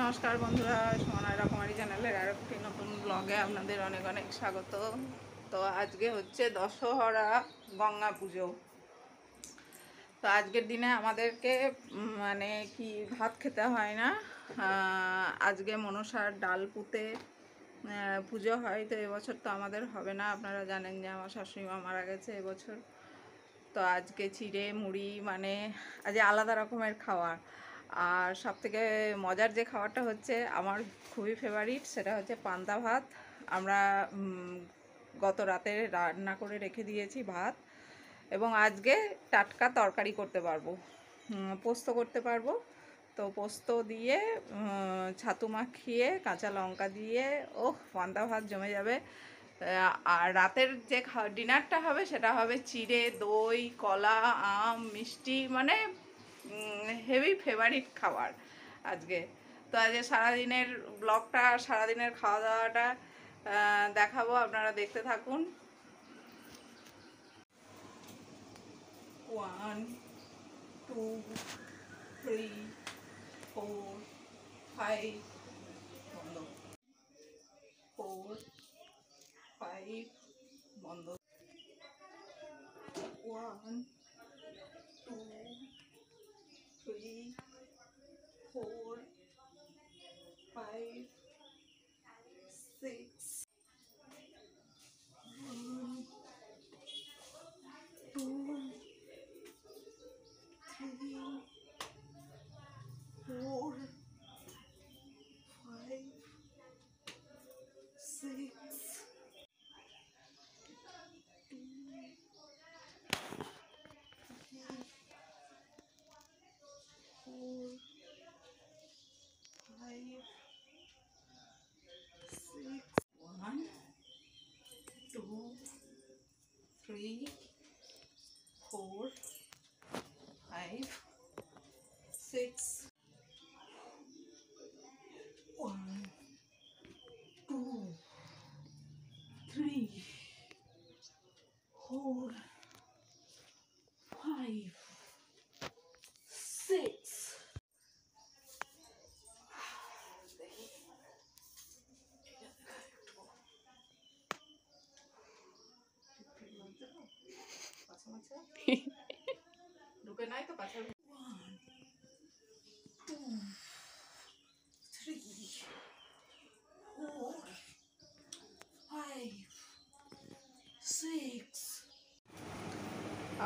নমস্কার বন্ধুরা, সোনার রকমারি চ্যানেলের আর একটি নতুন ব্লগে আপনাদের অনেক অনেক স্বাগত। তো আজকে হচ্ছে দশহরা গঙ্গা পুজো। তো আজকের দিনে আমাদেরকে মানে কি ভাত খেতে হয় না। আজকে মনসার ডাল পুঁতে পুজো হয়। তো এবছর তো আমাদের হবে না, আপনারা জানেন যে আমার শাশুড়ি মা মারা গেছে এবছর। তো আজকে চিড়ে মুড়ি মানে আজ আলাদা রকমের খাওয়ার। আর সবথেকে মজার যে খাবারটা হচ্ছে আমার খুবই ফেভারিট, সেটা হচ্ছে পান্তা ভাত। আমরা গত রাতে রান্না করে রেখে দিয়েছি ভাত, এবং আজকে টাটকা তরকারি করতে পারবো, পোস্ত করতে পারবো। তো পোস্ত দিয়ে ছাতু মাখিয়ে কাঁচা লঙ্কা দিয়ে পান্তা ভাত জমে যাবে। আর রাতের যে ডিনারটা হবে সেটা হবে চিড়ে, দই, কলা, আম, মিষ্টি, মানে হেভি ফেভারিট খাবার আজকে। তো আজকে সারাদিনের ব্লগটা, সারাদিনের খাওয়া দাওয়াটা দেখাবো, আপনারা দেখতে থাকুন। 1 2 3 4 5 বন্ধ, 4 5 বন্ধ, 1 2 3 4 5 6 1 2 3 4 5 6 4 5 6 1 2 3 4 5 6 1 2 3 4 5 6 ঢুকে নাই তো পাশে। 1 2 3 4 5 6।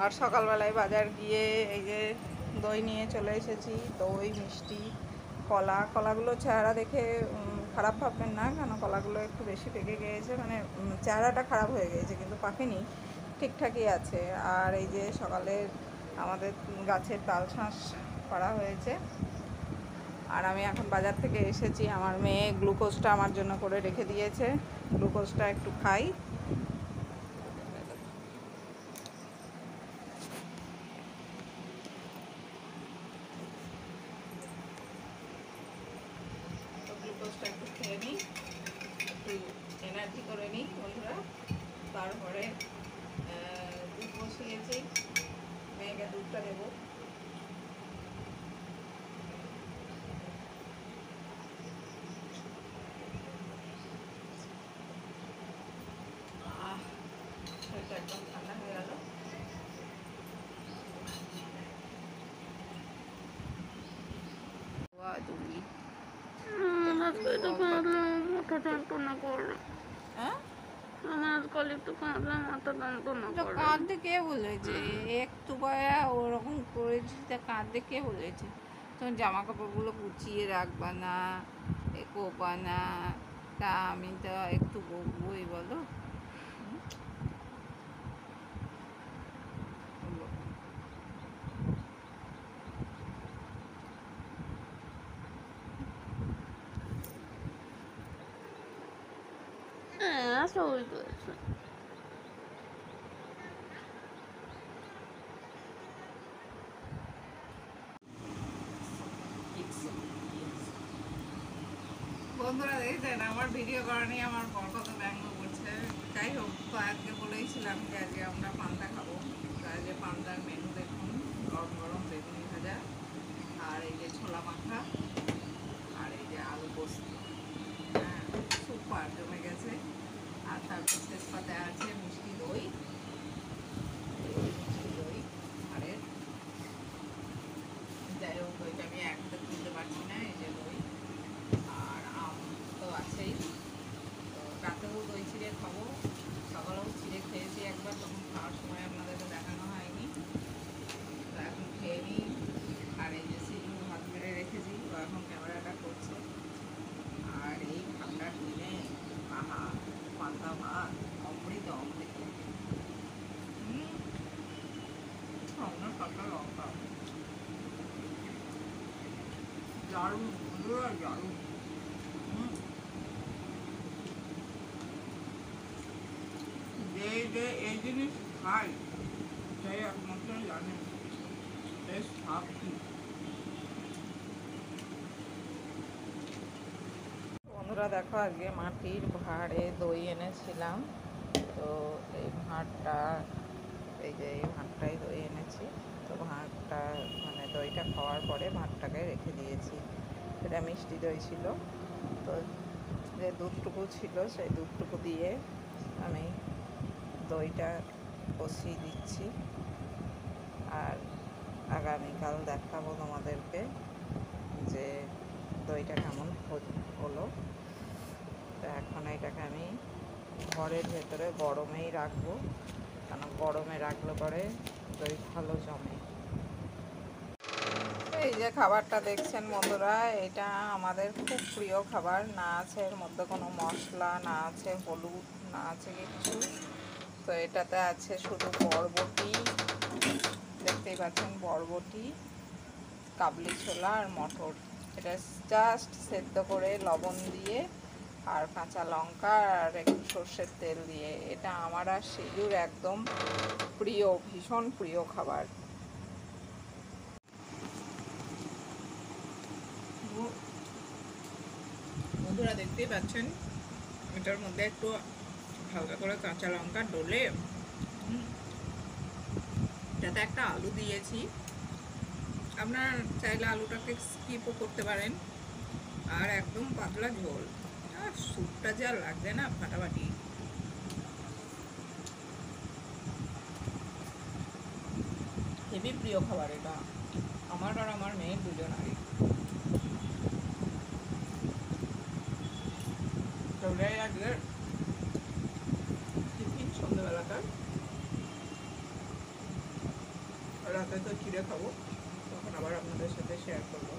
আর সকালবেলায় বাজার গিয়ে এই যে দই নিয়ে চলে এসেছি। দই, মিষ্টি, কলাগুলো চেহারা দেখে খারাপ ভাববেন না, কেন কলাগুলো একটু বেশি পেকে গিয়েছে, মানে চেহারাটা খারাপ হয়ে গিয়েছে, কিন্তু পাকেনি, ঠিকঠাকই আছে। আর এই যে সকালে আমাদের গাছের তাল শাঁস করা হয়েছে। আর আমি এখন বাজার থেকে এসেছি, আমার মেয়ে গ্লুকোজটা আমার জন্য করে রেখে দিয়েছে, গ্লুকোজটা একটু খাই। গ্লুকোজটা একটু খেয়ে নিই, একটু এনার্জি করে নিই বন্ধুরা। তারপরে দুধ বসিয়েছি, মেয়েকে দুধটা দেবো। শরীরটা একদম ঠান্ডা হয়ে গেল। কাঁদতে কে বলেছে? একটু বয়া ওরকম করেছি, তা কাঁদতে কে বলেছে? তখন জামা কাপড়গুলো গুছিয়ে রাখবা না, কোপা না, তা আমি তো একটু বকবই বলো। বন্ধুরা দেখেছেন আমার ভিডিও করা নিয়ে আমার বর কত ব্যঙ্গ করছে। যাই হোক, তো আজকে বলেইছিলাম যে আজকে আমরা পান্তা খাবো। তো আজকে পান্তার মেনু দেখুন, গরম গরম বেগুনি ভাজা, আর এই যে ছোলা মাখা, আর এই যে সাথে আছে মিষ্টি দই, মিষ্টি দই আরে যাই হোক দইটা আমি একটা তুলতে পারছি না, এই যে দই আর আম তো আছেই। তো রাতেও দই চিড়ে খাবো, সকালেও চিড়ে খেয়েছি একবার, তখন খাওয়ার সময় আপনাদেরকে দেখানো হয়নি। তো এখন খেয়ে নিই। আর এই যে সিজু ভাত বেড়ে রেখেছি, তো এখন ক্যামেরাটা করছে। আর এই ঠান্ডার দিনে আহা পান্তা ভাত অমৃত অমৃত। আপনার কাঁচা লঙ্কা দারুণ, দারুণ। যে যে এই জিনিস খাই সেই একমাত্র জানে এর স্বাদ কি। বন্ধুরা দেখো, আজকে মাটির ভাঁড়ে দই এনেছিলাম। তো এই ভাঁড়টা, এই যে এই ভাঁড়টাই দই এনেছি। তো ভাঁড়টা মানে দইটা খাওয়ার পরে ভাঁড়টাকে রেখে দিয়েছি। এটা মিষ্টি দই ছিল। তো যে দুধটুকু ছিল সেই দুধটুকু দিয়ে আমি দইটা কষিয়ে দিচ্ছি। আর আগামীকাল দেখাবো তোমাদেরকে যে দইটা কেমন হলো। তো এখন এটাকে আমি ঘরের ভেতরে গরমেই রাখবো, কারণ গরমে রাখলে পরে দই ভালো জমে। এই যে খাবারটা দেখছেন বন্ধুরা, এটা আমাদের খুব প্রিয় খাবার। না আছে এর মধ্যে কোনো মশলা, না আছে হলুদ, না আছে কিচ্ছু। তো এটাতে আছে শুধু বরবটি, দেখতেই পাচ্ছেন বরবটি, কাবলি ছোলা আর মটর। এটা জাস্ট সেদ্ধ করে লবণ দিয়ে আর কাঁচা লঙ্কা আর একটু সর্ষের তেল দিয়ে, এটা আমার আর সিজুর একদম প্রিয়, ভীষণ প্রিয় খাবার। বন্ধুরা দেখতেই পাচ্ছেন, এটার মধ্যে একটু হালকা করে কাঁচা লঙ্কা ডলে এটাতে একটা আলু দিয়েছি। আপনার চাইলে আলুটাকে স্কিপও করতে পারেন। আর একদম পাতলা ঝোল, আর স্যুপটা যা লাগবে না ফাটাফাটি। হেবি প্রিয় খাবার এটা আমার আর আমার মেয়ের দুজনারই। ওটাই আজকে টিফিন সন্ধ্যেবেলাকার। রাতে তো চিড়ে খাবো, তখন আবার আপনাদের সাথে শেয়ার করবো।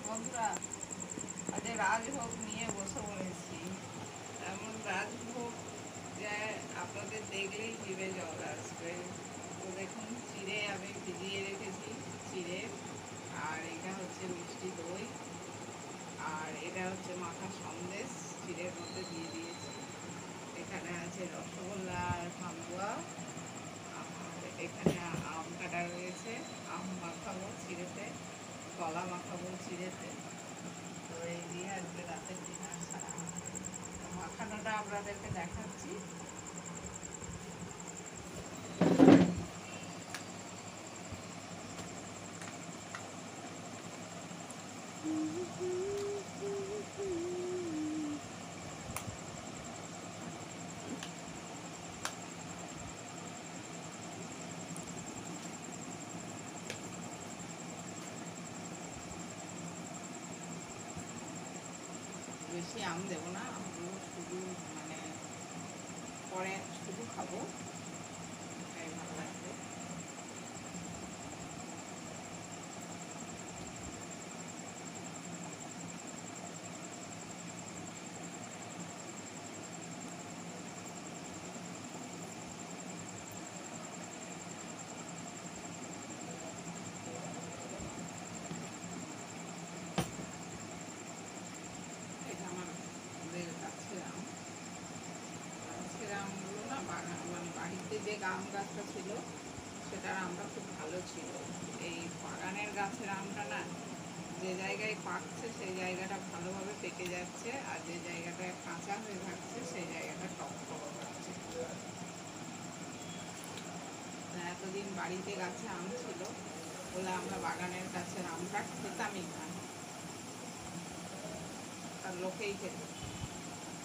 বন্ধুরা আজ রাজভোগ নিয়ে বসে পড়েছি, এমন রাজভোগ যে আপনাদের দেখলেই জিভে জল আসবে। তো দেখুন, চিড়ে আমি ভিজিয়ে রেখেছি, চিড়ে। আর এটা হচ্ছে মিষ্টি দই, আর এটা হচ্ছে মাখা সন্দেশ চিড়ের মধ্যে দিয়ে দিয়েছি। এখানে আছে রসগোল্লা আর হালুয়া, আর এখানে আম কাটা রয়েছে, আম মাখাবো চিড়েতে, কলা মাখাবো চিড়েতে। তো এই দিয়ে আজকে রাতের ডিনার সারা। মাখানোটা আপনাদেরকে দেখাচ্ছি। বেশি আম দেবো না, আমগুলো শুধু মানে পরে শুধু খাবো, এটাই ভালো লাগবে। এটা আমাদের গাছের আম, গাছের আমগুলো না বাগান মানে বাড়িতে যে আম গাছটা ছিল সেটার আমটা খুব ভালো ছিল। এই বাগানের গাছের আমটা না, যে জায়গায় পাকছে সেই জায়গাটা ভালোভাবে পেকে যাচ্ছে, আর যে জায়গাটায় কাঁচা হয়ে থাকছে সেই জায়গাটা টক টক থাকছে। এতদিন বাড়িতে গাছে আম ছিল বলে আমরা বাগানের গাছের আমটা খেতামই না, আর লোকেই খেত।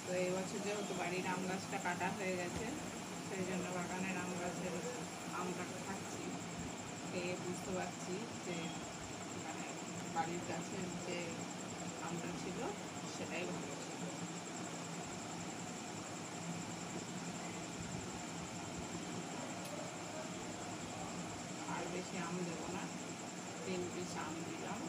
তো এই বছর যেহেতু বাড়ির আম গাছটা কাটা হয়ে গেছে, সেই জন্য বাগানের আম গাছের আমটা খাচ্ছি, খেয়ে বুঝতে পারছি যে মানে বাড়ির গাছের যে আমটা ছিল সেটাই ভালো ছিল। আর বেশি আম দেবো না, 3 পিস আম দিলাম।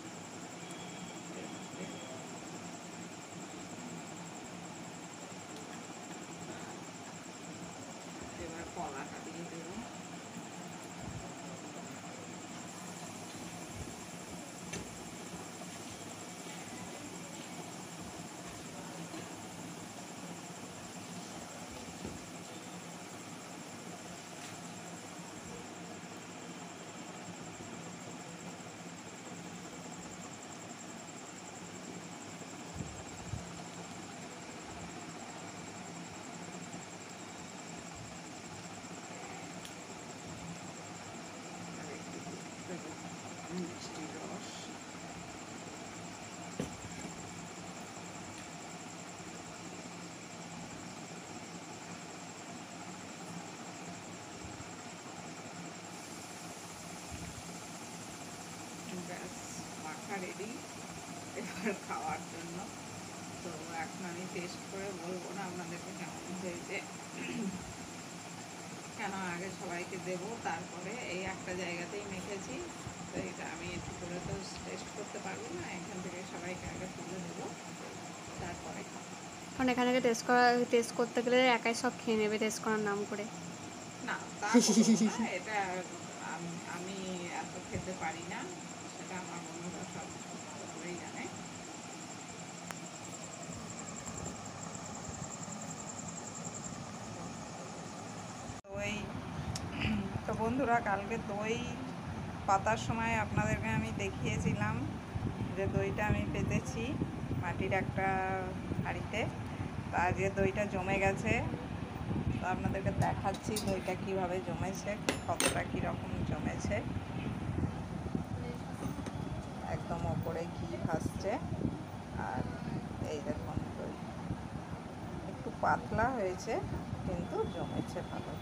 এবার কলাটা দিয়ে দেবো। মিষ্টি রস, ব্যাস মাখা রেডি এবার খাওয়ার জন্য। তো এখন আমি টেস্ট করে বলবো না আপনাদেরকে কেমন হয়েছে, কেন আগে সবাইকে দেব, তারপরে এই একটা জায়গাতেই মেখেছি, তো এটা আমি একটু করে তো টেস্ট করতে পারবো না, এখান থেকে সবাইকে আগে তুলে দেবো, তারপরে খাবো। কারণ এখানে টেস্ট করতে গেলে একাই সব খেয়ে নেবে টেস্ট করার নাম করে। না তা বলবো না, এটা আমি এত খেতে পারি না, সেটা আমার বন্ধুরা সব করেই জানে। দই, তো বন্ধুরা কালকে দই পাতার সময় আপনাদেরকে আমি দেখিয়েছিলাম যে দইটা আমি পেতেছি মাটির একটা হাঁড়িতে। তো আজকে দইটা জমে গেছে, তো আপনাদেরকে দেখাচ্ছি দইটা কিভাবে জমেছে, কতটা কীরকম জমেছে। একদম ওপরে ঘি ভাসছে, আর এই দেখুন দই একটু পাতলা হয়েছে কিন্তু জমেছে ভালো।